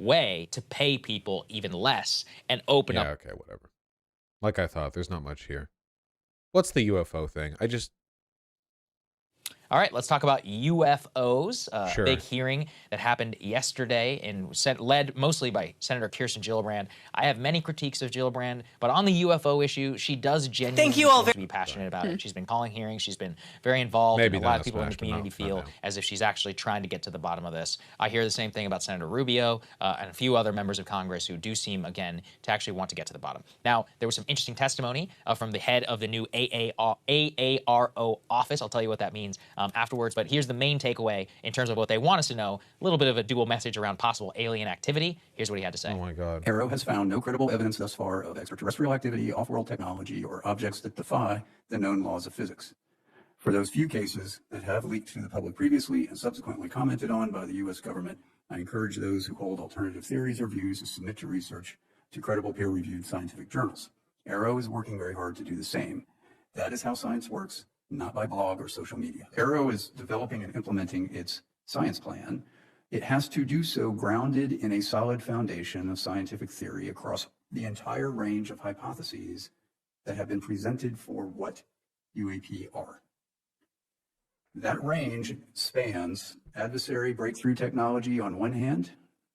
way to pay people even less and open up. Yeah, okay, whatever. Like I thought, there's not much here. What's the UFO thing? All right, let's talk about UFOs. Sure. Big hearing that happened yesterday and led mostly by Senator Kirsten Gillibrand. I have many critiques of Gillibrand, but on the UFO issue, she does genuinely seem to be passionate about it. She's been calling hearings. She's been very involved. Maybe and a lot of people in the community feel as if she's actually trying to get to the bottom of this. I hear the same thing about Senator Rubio and a few other members of Congress who do seem, again, to actually want to get to the bottom. Now, there was some interesting testimony from the head of the new AARO office. I'll tell you what that means afterwards, but here's the main takeaway in terms of what they want us to know. A little bit of a dual message around possible alien activity. Here's what he had to say. Oh my God. AARO has found no credible evidence thus far of extraterrestrial activity, off-world technology, or objects that defy the known laws of physics. For those few cases that have leaked to the public previously and subsequently commented on by the U.S. government, I encourage those who hold alternative theories or views to submit your research to credible peer-reviewed scientific journals. AARO is working very hard to do the same. That is how science works, not by blog or social media. AARO is developing and implementing its science plan. It has to do so grounded in a solid foundation of scientific theory across the entire range of hypotheses that have been presented for what UAP are. That range spans adversary breakthrough technology on one hand,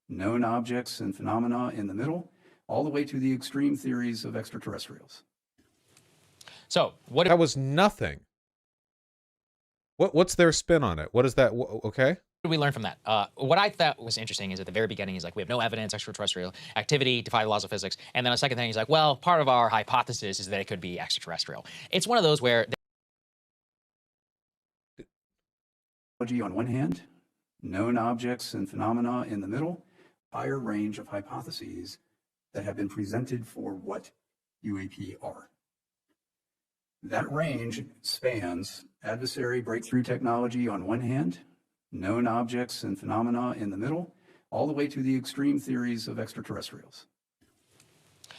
known objects and phenomena in the middle, all the way to the extreme theories of extraterrestrials. So what? That was nothing. What's their spin on it? What is that? Okay. What did we learn from that? What I thought was interesting is at the very beginning, he's like, we have no evidence, extraterrestrial activity, defy the laws of physics. And then a second thing, he's like, well, part of our hypothesis is that it could be extraterrestrial. It's one of those where... On one hand, known objects and phenomena in the middle, higher range of hypotheses that have been presented for what UAP are. That range spans adversary breakthrough technology on one hand, known objects and phenomena in the middle, all the way to the extreme theories of extraterrestrials.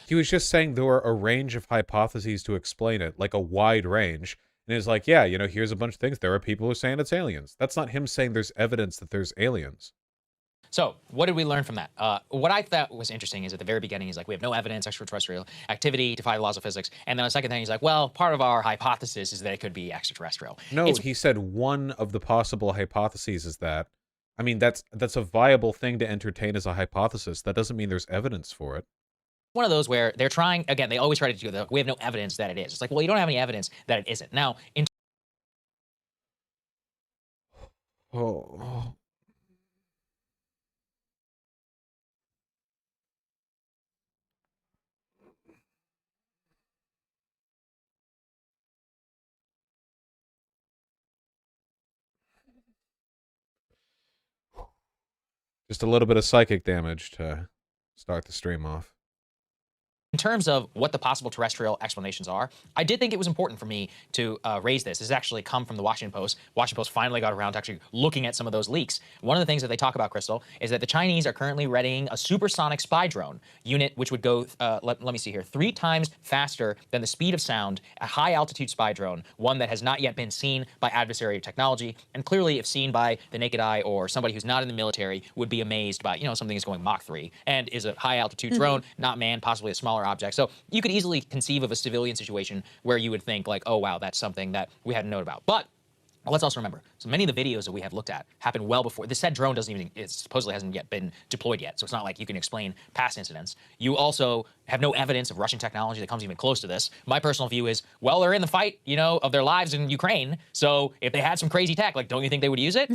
He was just saying there were a range of hypotheses to explain it, like a wide range. And it's like, yeah, you know, here's a bunch of things. There are people who are saying it's aliens. That's not him saying there's evidence that there's aliens. So what did we learn from that? What I thought was interesting is at the very beginning, he's like, we have no evidence, extraterrestrial activity, defy the laws of physics. And then a second thing, he's like, well, part of our hypothesis is that it could be extraterrestrial. No, he said one of the possible hypotheses is that. I mean, that's a viable thing to entertain as a hypothesis. That doesn't mean there's evidence for it. One of those where they're trying, again, they always try to do that. We have no evidence that it is. It's like, well, you don't have any evidence that it isn't. Now, Oh. Just a little bit of psychic damage to start the stream off. in terms of what the possible terrestrial explanations are, I did think it was important for me to raise this. This has actually come from the Washington Post. Washington Post finally got around to actually looking at some of those leaks. One of the things that they talk about, Crystal, is that the Chinese are currently readying a supersonic spy drone unit, which would go, let me see here, 3 times faster than the speed of sound, a high-altitude spy drone, one that has not yet been seen by adversary technology, and clearly, if seen by the naked eye or somebody who's not in the military, would be amazed by, you know, something is going Mach 3 and is a high-altitude drone, not manned, possibly a smaller object. So you could easily conceive of a civilian situation where you would think like, oh, wow, that's something that we hadn't known about. But let's also remember, so many of the videos that we have looked at happened well before. The said drone doesn't even, it supposedly hasn't yet been deployed yet, so it's not like you can explain past incidents. You also have no evidence of Russian technology that comes even close to this. My personal view is, well, they're in the fight, you know, of their lives in Ukraine, so if they had some crazy tech, like, don't you think they would use it?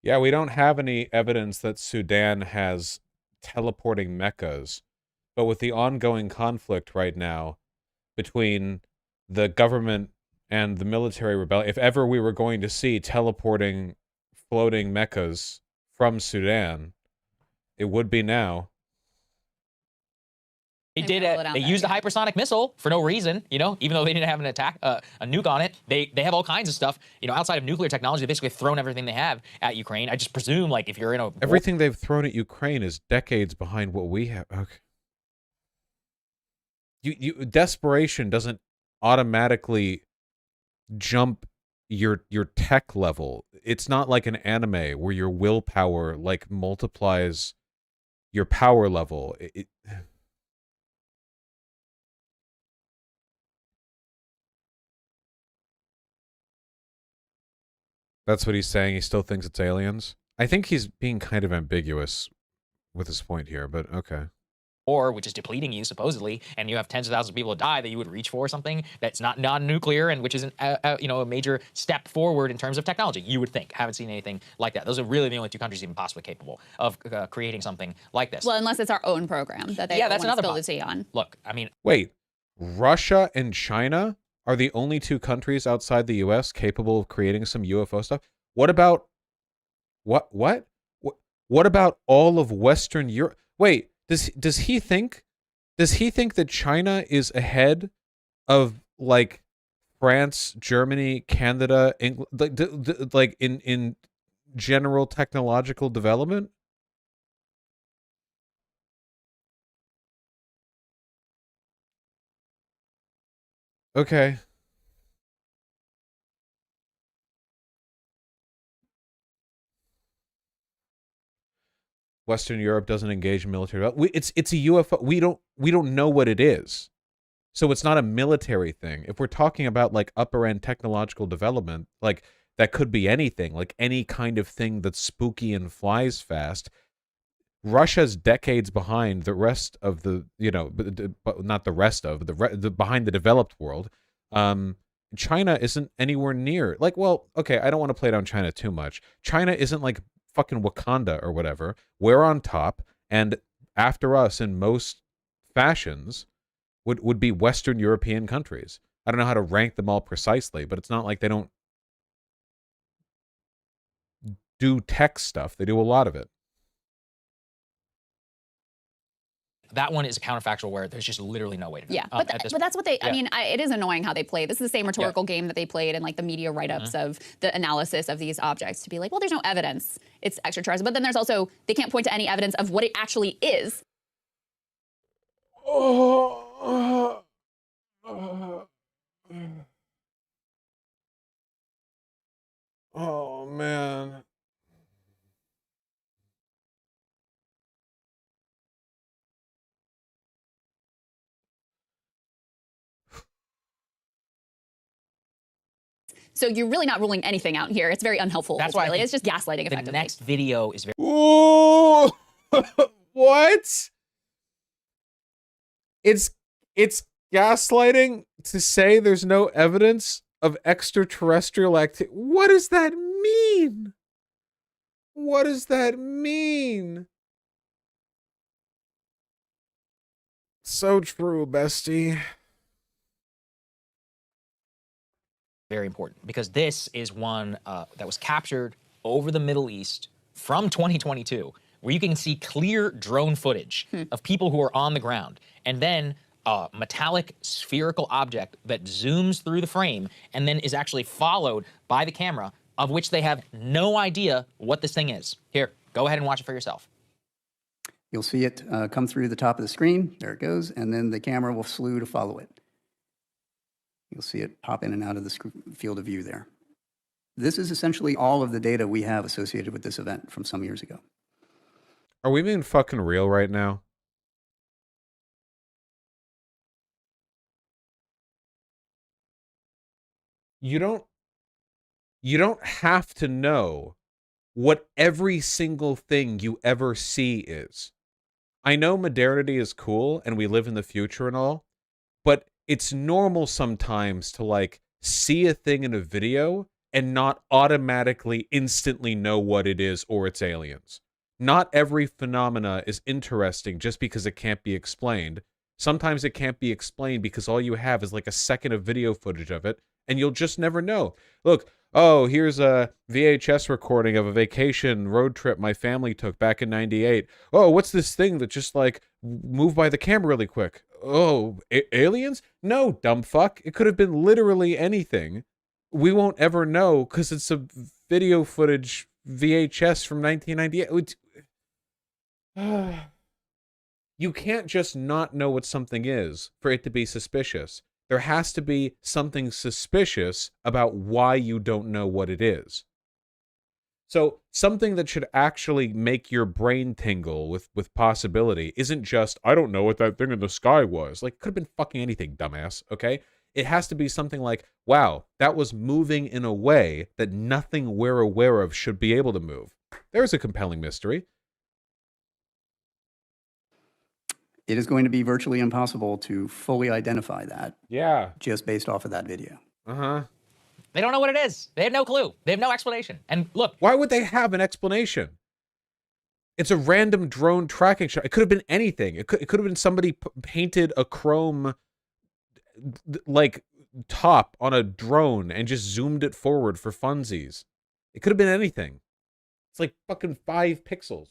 Yeah, we don't have any evidence that Sudan has teleporting mechas, but with the ongoing conflict right now between the government and the military rebellion, if ever we were going to see teleporting floating mechas from Sudan, it would be now. They did. They used a hypersonic missile for no reason, you know, even though they didn't have an attack, a nuke on it. They have all kinds of stuff, you know, outside of nuclear technology. They basically thrown everything they have at Ukraine. I just presume, like, if you're in a everything they've thrown at Ukraine is decades behind what we have. Okay. Desperation doesn't automatically jump your tech level. It's not like an anime where your willpower like multiplies your power level. That's what he's saying. He still thinks it's aliens. I think he's being kind of ambiguous with his point here, but okay. Or which is depleting you supposedly, and you have tens of thousands of people die that you would reach for something that's not non-nuclear and which is a major step forward in terms of technology. You would think. Haven't seen anything like that. Those are really the only two countries even possibly capable of creating something like this. Well, unless it's our own program that they that's another spill the tea on. Look, I mean, wait, Russia and China are the only two countries outside the U.S. capable of creating some UFO stuff. What about what about all of Western Europe? Wait. Does he think that China is ahead of like France, Germany, Canada, England, like in general technological development? Okay. Western Europe doesn't engage in military development. It's a UFO. We don't know what it is. So it's not a military thing. If we're talking about like upper end technological development, like that could be anything, like any kind of thing that's spooky and flies fast. Russia's decades behind the rest of the, but not the rest of the behind the developed world. China isn't anywhere near like, well, okay, I don't want to play down China too much. China isn't like fucking Wakanda or whatever. We're on top, and after us in most fashions would be Western European countries. I don't know how to rank them all precisely, but it's not like they don't do tech stuff. They do a lot of it. that one is a counterfactual where there's just literally no way to know. Yeah, but that's what they, yeah. I mean, it is annoying how they play. This is the same rhetorical game that they played in like the media write-ups of the analysis of these objects to be like, well, there's no evidence it's extraterrestrial. But then there's also, they can't point to any evidence of what it actually is. Oh, man. So you're really not ruling anything out here. It's very unhelpful. That's why it's just gaslighting effectively. The next video is very... Ooh! What? It's gaslighting to say there's no evidence of extraterrestrial activity. What does that mean? What does that mean? So true, bestie. Very important, because this is one that was captured over the Middle East from 2022, where you can see clear drone footage of people who are on the ground, and then a metallic spherical object that zooms through the frame and then is actually followed by the camera, of which they have no idea what this thing is. Here, go ahead and watch it for yourself. You'll see it come through the top of the screen. There it goes. And then the camera will slew to follow it. You'll see it pop in and out of the field of view there. This is essentially all of the data we have associated with this event from some years ago. Are we being fucking real right now? You don't have to know what every single thing you ever see is. I know modernity is cool and we live in the future and all, but it's normal sometimes to like see a thing in a video and not automatically instantly know what it is or it's aliens. Not every phenomena is interesting just because it can't be explained. Sometimes it can't be explained because all you have is like a second of video footage of it, and you'll just never know. Look, oh, here's a VHS recording of a vacation road trip my family took back in '98. Oh, what's this thing that just like moved by the camera really quick? Oh, aliens? No, dumb fuck. It could have been literally anything. We won't ever know because it's a video footage VHS from 1998. You can't just not know what something is for it to be suspicious. there has to be something suspicious about why you don't know what it is. So something that should actually make your brain tingle with possibility isn't just, I don't know what that thing in the sky was. Like, it could have been fucking anything, dumbass, okay? It has to be something like, wow, that was moving in a way that nothing we're aware of should be able to move. There's a compelling mystery. It is going to be virtually impossible to fully identify that Yeah. just based off of that video. Uh-huh. They don't know what it is. They have no clue. They have no explanation. And look, Why would they have an explanation? It's a random drone tracking shot. It could have been anything. It could have been somebody painted a chrome like top on a drone and just zoomed it forward for funsies. It could have been anything. It's like fucking 5 pixels.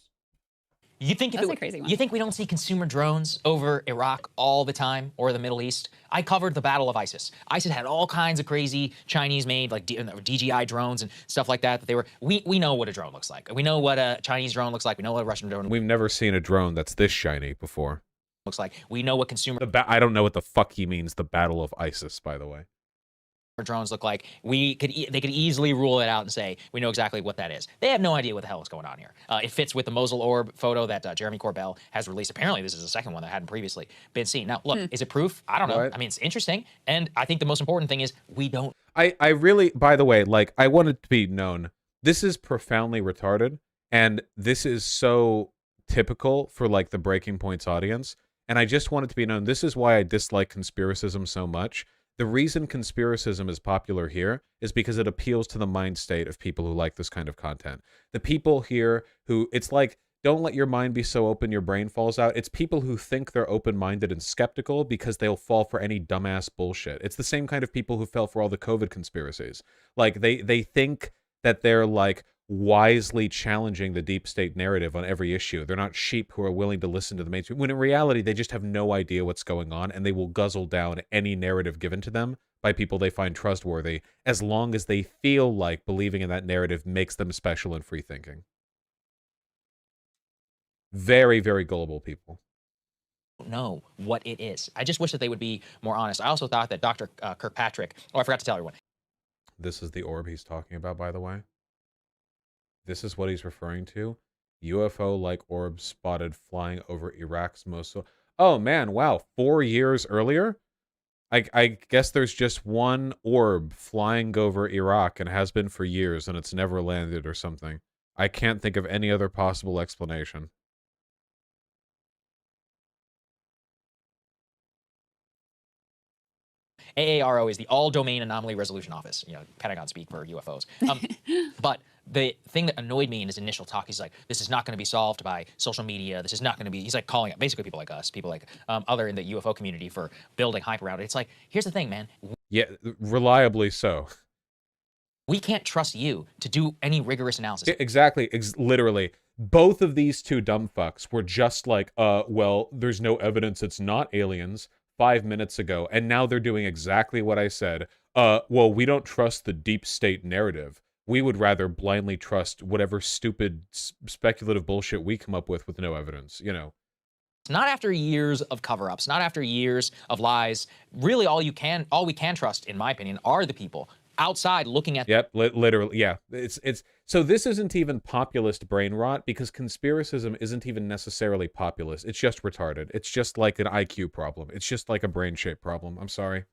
you think if That's a crazy one. you think we don't see consumer drones over Iraq all the time or the Middle East? I covered the Battle of ISIS. ISIS had all kinds of crazy Chinese-made like DJI drones and stuff like that. That they were. We know what a drone looks like. We know what a Chinese drone looks like. We know what a Russian drone We've never seen a drone that's this shiny before. looks like. We know what consumer I don't know what the fuck he means, the Battle of ISIS, by the way. drones look like. They could easily rule it out and say we know exactly what that is. They have no idea what the hell is going on here. It fits with the Mosul orb photo that Jeremy Corbell has released. Apparently, this is the second one that hadn't previously been seen. Now, look, is it proof? I don't know. What? I mean, it's interesting, and I think the most important thing is we don't. I really, by the way, like, I want it to be known, this is profoundly retarded, and this is so typical for, like, the Breaking Points audience, and I just want it to be known, this is why I dislike conspiracism so much. The reason conspiracism is popular here is because it appeals to the mind state of people who like this kind of content. The people here who, it's like, don't let your mind be so open your brain falls out. It's people who think they're open-minded and skeptical because they'll fall for any dumbass bullshit. It's the same kind of people who fell for all the COVID conspiracies. Like, they think that they're, like, wisely challenging the deep state narrative on every issue. They're not sheep who are willing to listen to the mainstream, when in reality, they just have no idea what's going on, and they will guzzle down any narrative given to them by people they find trustworthy, as long as they feel like believing in that narrative makes them special and free-thinking. Very, very gullible people. Know what it is. I just wish that they would be more honest. I also thought that Dr. Kirkpatrick, oh, I forgot to tell everyone. This is the orb he's talking about, by the way. This is what he's referring to. UFO-like orbs spotted flying over Iraq's Mosul. Oh, man, wow. 4 years earlier? I guess there's just one orb flying over Iraq and has been for years, and it's never landed or something. I can't think of any other possible explanation. AARO is the All Domain Anomaly Resolution Office, you know, Pentagon speak for UFOs. But the thing that annoyed me in his initial talk, he's like, this is not going to be solved by social media. This is not going to be, he's like calling out basically people like us, people like other in the UFO community for building hype around it. It's like, here's the thing, man. Yeah, reliably so. We can't trust you to do any rigorous analysis. Exactly, literally. Both of these two dumb fucks were just like, well, there's no evidence it's not aliens 5 minutes ago, and now they're doing exactly what I said. Well, we don't trust the deep state narrative. We would rather blindly trust whatever stupid speculative bullshit we come up with no evidence, you know. Not after years of cover-ups, not after years of lies. Really, all we can trust, in my opinion, are the people outside looking at. Yep, literally, yeah. It's so this isn't even populist brain rot, because conspiracism isn't even necessarily populist. It's just retarded. It's just like an IQ problem. It's just like a brain shape problem. I'm sorry.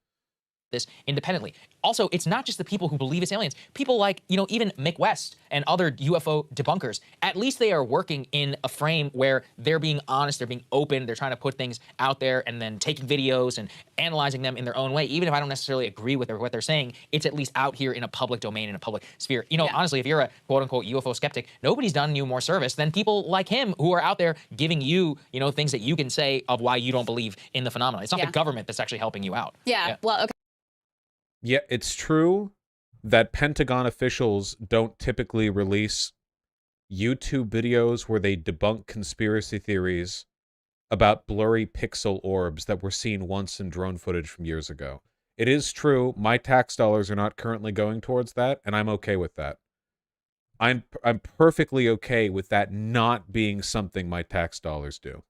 This independently. Also, it's not just the people who believe it's aliens. People like, you know, even Mick West and other UFO debunkers, at least they are working in a frame where they're being honest, they're being open, they're trying to put things out there and then taking videos and analyzing them in their own way. Even if I don't necessarily agree with what they're saying, it's at least out here in a public domain, in a public sphere. You know, honestly, if you're a quote-unquote UFO skeptic, nobody's done you more service than people like him who are out there giving you, you know, things that you can say of why you don't believe in the phenomenon. It's not the government that's actually helping you out. Yeah. Well, okay. Yeah, it's true that Pentagon officials don't typically release YouTube videos where they debunk conspiracy theories about blurry pixel orbs that were seen once in drone footage from years ago. It is true, my tax dollars are not currently going towards that, and I'm okay with that. I'm perfectly okay with that not being something my tax dollars do.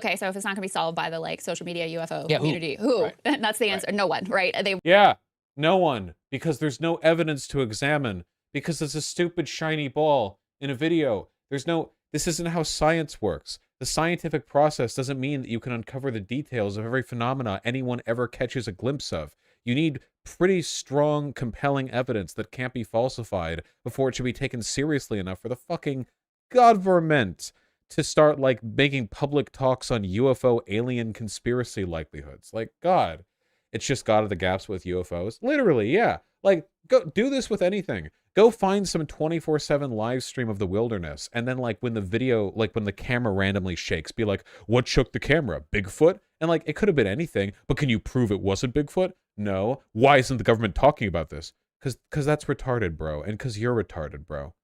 Okay, so if it's not going to be solved by the like social media UFO Yeah, who? community, who? Right. That's the answer. No one, right? They Yeah, no one, because there's no evidence to examine, because it's a stupid shiny ball in a video. This isn't how science works. The scientific process doesn't mean that you can uncover the details of every phenomena anyone ever catches a glimpse of. You need pretty strong, compelling evidence that can't be falsified before it should be taken seriously enough for the fucking government to start, like, making public talks on UFO alien conspiracy likelihoods. Like, God. It's just God of the gaps with UFOs. Literally, yeah. Like, go do this with anything. Go find some 24/7 live stream of the wilderness, and then, like, when the video, like, when the camera randomly shakes, be like, what shook the camera? Bigfoot? And, like, it could have been anything, but can you prove it wasn't Bigfoot? No. Why isn't the government talking about this? Because that's retarded, bro, and because you're retarded, bro.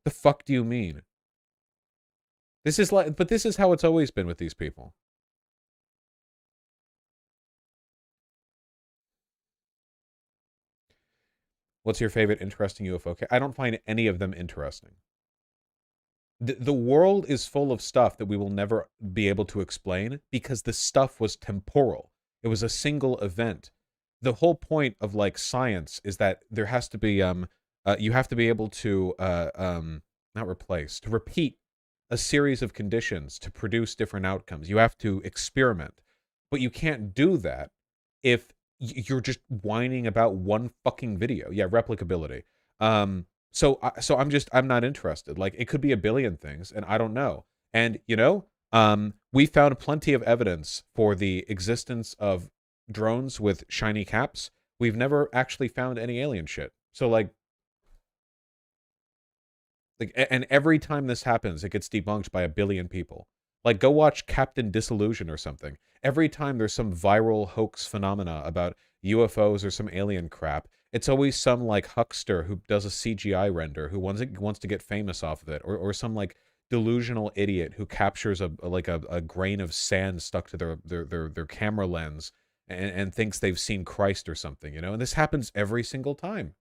The fuck do you mean? This is like, but this is how it's always been with these people. What's your favorite interesting UFO case? I don't find any of them interesting. The world is full of stuff that we will never be able to explain because the stuff was temporal. It was a single event. The whole point of, like, science is that there has to be you have to be able to not replace, to repeat a series of conditions to produce different outcomes. You have to experiment. But you can't do that if you're just whining about one fucking video. Yeah, replicability. So I'm not interested. Like, it could be a billion things, and I don't know. And, you know, we found plenty of evidence for the existence of drones with shiny caps. We've never actually found any alien shit. So, like, and every time this happens, it gets debunked by a billion people. Like, go watch Captain Disillusion or something. Every time there's some viral hoax phenomena about UFOs or some alien crap, it's always some, like, huckster who does a CGI render who wants to get famous off of it, or some, like, delusional idiot who captures a grain of sand stuck to their camera lens and thinks they've seen Christ or something, you know? And this happens every single time.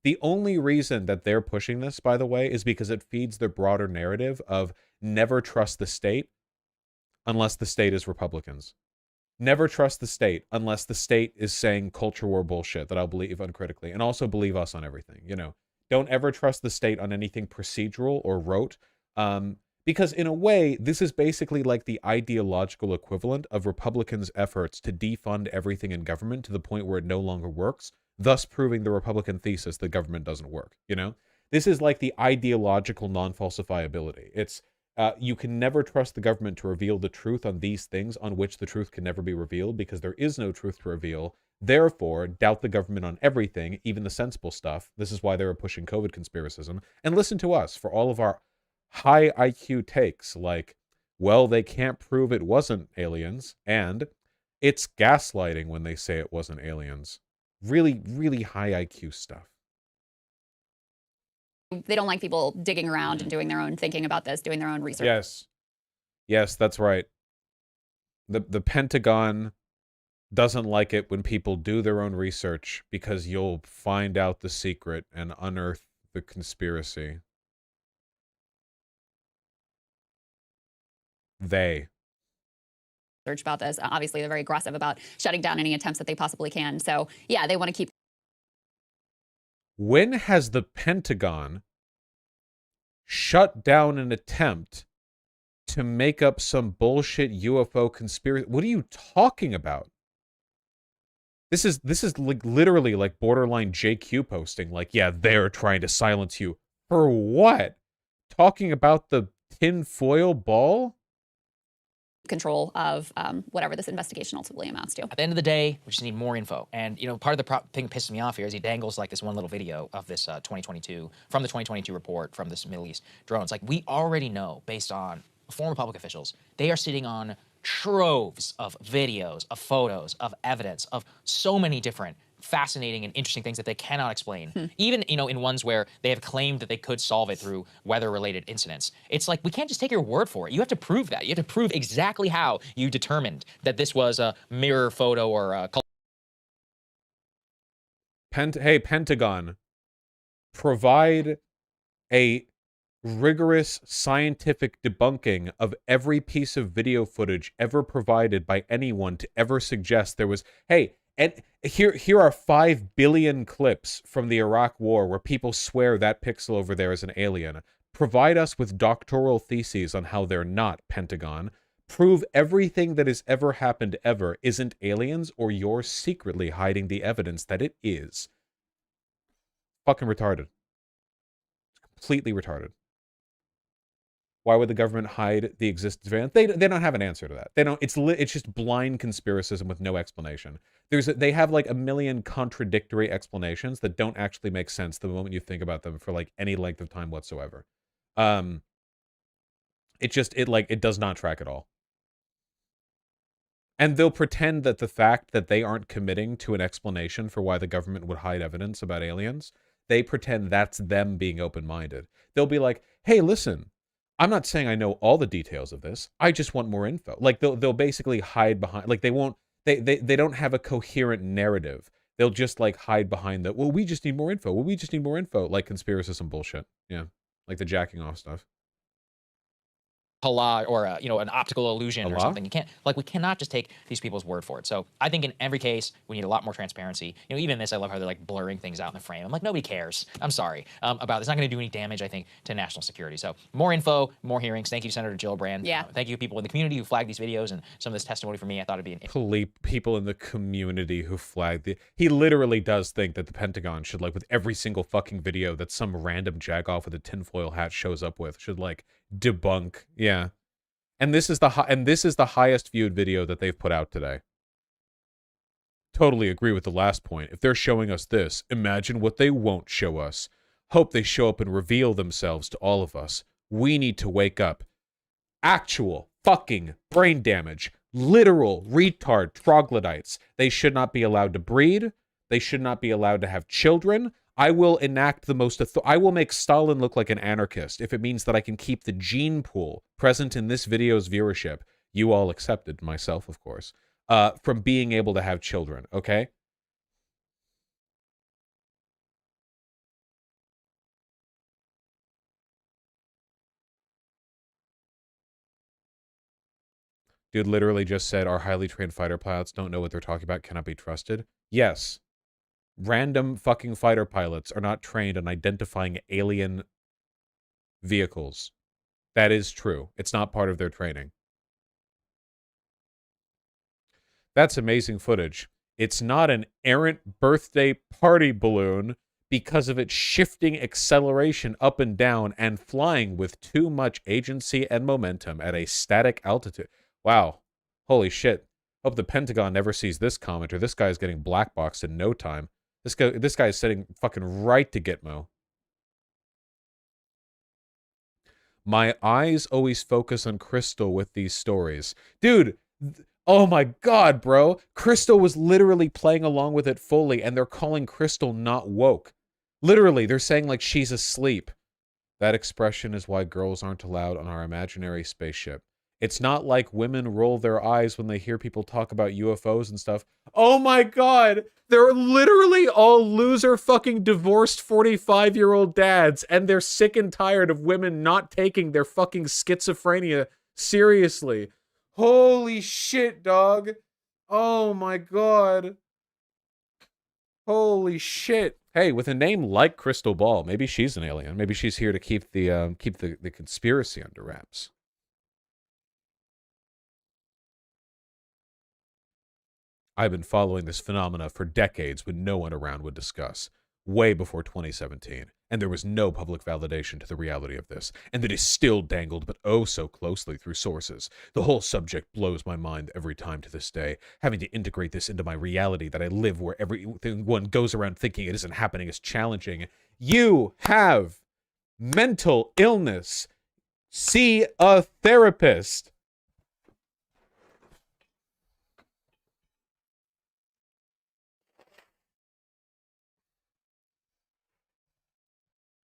The only reason that they're pushing this, by the way, is because it feeds their broader narrative of never trust the state unless the state is Republicans. Never trust the state unless the state is saying culture war bullshit that I'll believe uncritically, and also believe us on everything, you know. Don't ever trust the state on anything procedural or rote, because in a way, this is basically like the ideological equivalent of Republicans' efforts to defund everything in government to the point where it no longer works, thus proving the Republican thesis that government doesn't work, you know? This is like the ideological non-falsifiability. It's, you can never trust the government to reveal the truth on these things on which the truth can never be revealed because there is no truth to reveal. Therefore, doubt the government on everything, even the sensible stuff. This is why they were pushing COVID conspiracism. And listen to us for all of our high IQ takes like, well, they can't prove it wasn't aliens, and it's gaslighting when they say it wasn't aliens. Really, really high IQ stuff. they don't like people digging around and doing their own thinking about this, doing their own research. Yes. Yes, that's right. The Pentagon doesn't like it when people do their own research because you'll find out the secret and unearth the conspiracy. They. Research about this. Obviously, they're very aggressive about shutting down any attempts that they possibly can. So, yeah, they want to keep. When has the Pentagon shut down an attempt to make up some bullshit UFO conspiracy? What are you talking about? This is like literally like borderline JQ posting. Like, yeah, they're trying to silence you. For what? Talking about the tinfoil ball? Control of whatever this investigation ultimately amounts to. At the end of the day, we just need more info. And, you know, part of the thing that pisses me off here is he dangles like this one little video of this 2022, from the 2022 report from this Middle East drone. It's like, we already know, based on former public officials, they are sitting on troves of videos, of photos, of evidence, of so many different fascinating and interesting things that they cannot explain. Even, you know, in ones where they have claimed that they could solve it through weather-related incidents. It's like, we can't just take your word for it. You have to prove that. You have to prove exactly how you determined that this was a mirror photo or a... Hey, Pentagon, provide a rigorous scientific debunking of every piece of video footage ever provided by anyone to ever suggest there was, hey, and here are 5 billion clips from the Iraq War where people swear that pixel over there is an alien. Provide us with doctoral theses on how they're not, Pentagon. Prove everything that has ever happened ever isn't aliens, or you're secretly hiding the evidence that it is. Fucking retarded. Completely retarded. Why would the government hide the existence of aliens? They don't have an answer to that. They don't. It's just blind conspiracism with no explanation. They have like a million contradictory explanations that don't actually make sense the moment you think about them for like any length of time whatsoever. It does not track at all. And they'll pretend that the fact that they aren't committing to an explanation for why the government would hide evidence about aliens, they pretend that's them being open-minded. They'll be like, hey, listen, I'm not saying I know all the details of this. I just want more info. Like they'll basically hide behind, like they don't have a coherent narrative. They'll just like hide behind the, well, we just need more info. Well, we just need more info. Like conspiracism bullshit. Yeah. Like the jacking off stuff. Collage or an optical illusion or Allah? something. We cannot just take these people's word for it. So I think in every case we need a lot more transparency. Even this, I love how they're like blurring things out in the frame. I'm like, nobody cares. I'm sorry about this. It's not going to do any damage, I think, to national security. So more info, more hearings. Thank you, Senator Gillibrand. Yeah. Thank you, people in the community who flagged these videos and some of this testimony for me. I thought it'd be an people in the community who flagged the. He literally does think that the Pentagon should, like, with every single fucking video that some random jagoff with a tinfoil hat shows up with, should like debunk. Yeah. And this is the highest viewed video that they've put out today. Totally agree with the last point. If they're showing us this, imagine what they won't show us. Hope they show up and reveal themselves to all of us. We need to wake up. Actual fucking brain damage. Literal retard troglodytes. They should not be allowed to breed. They should not be allowed to have children. I will enact the most I will make Stalin look like an anarchist if it means that I can keep the gene pool present in this video's viewership, you all accepted, myself of course, from being able to have children, okay? Dude literally just said our highly trained fighter pilots don't know what they're talking about, cannot be trusted. Yes. Random fucking fighter pilots are not trained on identifying alien vehicles. That is true. It's not part of their training. That's amazing footage. It's not an errant birthday party balloon because of its shifting acceleration up and down and flying with too much agency and momentum at a static altitude. Wow. Holy shit. Hope the Pentagon never sees this comment, or this guy's getting blackboxed in no time. This guy is sitting fucking right to Gitmo. My eyes always focus on Crystal with these stories. Dude, oh my god, bro. Crystal was literally playing along with it fully, and they're calling Crystal not woke. Literally, they're saying like she's asleep. That expression is why girls aren't allowed on our imaginary spaceship. It's not like women roll their eyes when they hear people talk about UFOs and stuff. Oh my god! They're literally all loser fucking divorced 45-year-old dads, and they're sick and tired of women not taking their fucking schizophrenia seriously. Holy shit, dog. Oh my god. Holy shit. Hey, with a name like Crystal Ball, maybe she's an alien. Maybe she's here to keep the conspiracy under wraps. I've been following this phenomena for decades when no one around would discuss, way before 2017, and there was no public validation to the reality of this, and it is still dangled but oh so closely through sources. The whole subject blows my mind every time to this day, having to integrate this into my reality that I live where everyone goes around thinking it isn't happening is challenging. You have mental illness. See a therapist.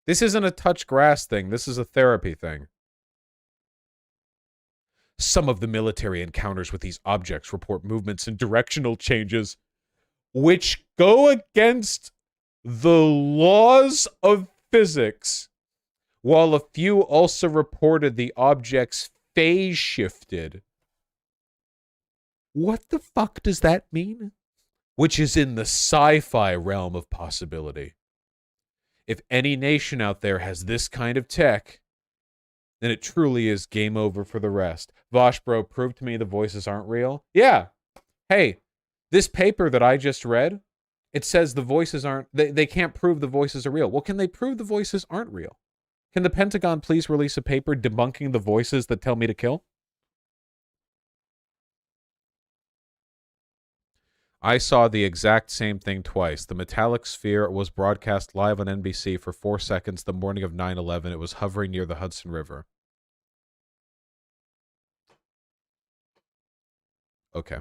This isn't a touch grass thing. This is a therapy thing. Some of the military encounters with these objects report movements and directional changes which go against the laws of physics. while a few also reported the objects phase shifted. What the fuck does that mean? Which is in the sci-fi realm of possibility. If any nation out there has this kind of tech, then it truly is game over for the rest. Vaush, bro, prove to me the voices aren't real. Yeah. Hey, this paper that I just read, it says the voices aren't, they can't prove the voices are real. Well, can they prove the voices aren't real? Can the Pentagon please release a paper debunking the voices that tell me to kill? I saw the exact same thing twice. The metallic sphere was broadcast live on NBC for 4 seconds the morning of 9/11. It was hovering near the Hudson River. Okay.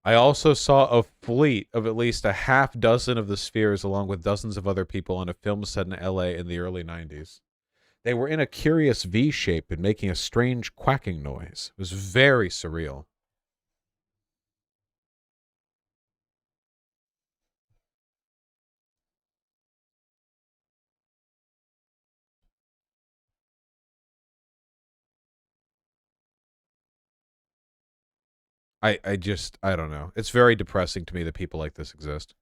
I also saw a fleet of at least a half dozen of the spheres along with dozens of other people on a film set in LA in the early 90s. They were in a curious V shape and making a strange quacking noise. It was very surreal. I don't know. It's very depressing to me that people like this exist.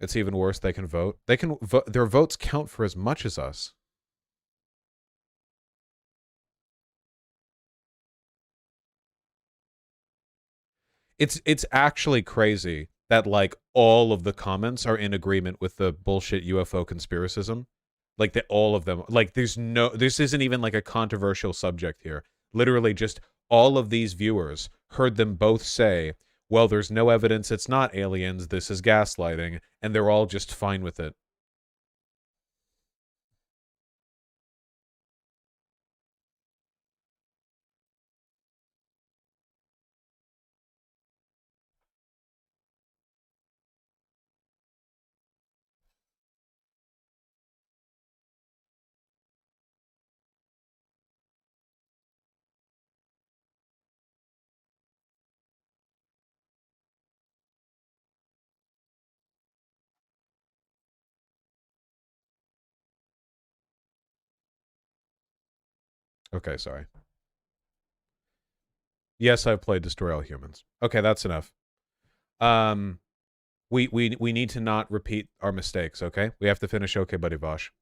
It's even worse. They can vote. They can vote. Their votes count for as much as us. It's actually crazy that like all of the comments are in agreement with the bullshit UFO conspiracism. Like that all of them. Like this isn't even like a controversial subject here. Literally just all of these viewers heard them both say, well, there's no evidence it's not aliens, this is gaslighting, and they're all just fine with it. Okay, sorry. Yes, I've played Destroy All Humans. Okay, that's enough. We need to not repeat our mistakes, okay? We have to finish Okay Buddy Vaush.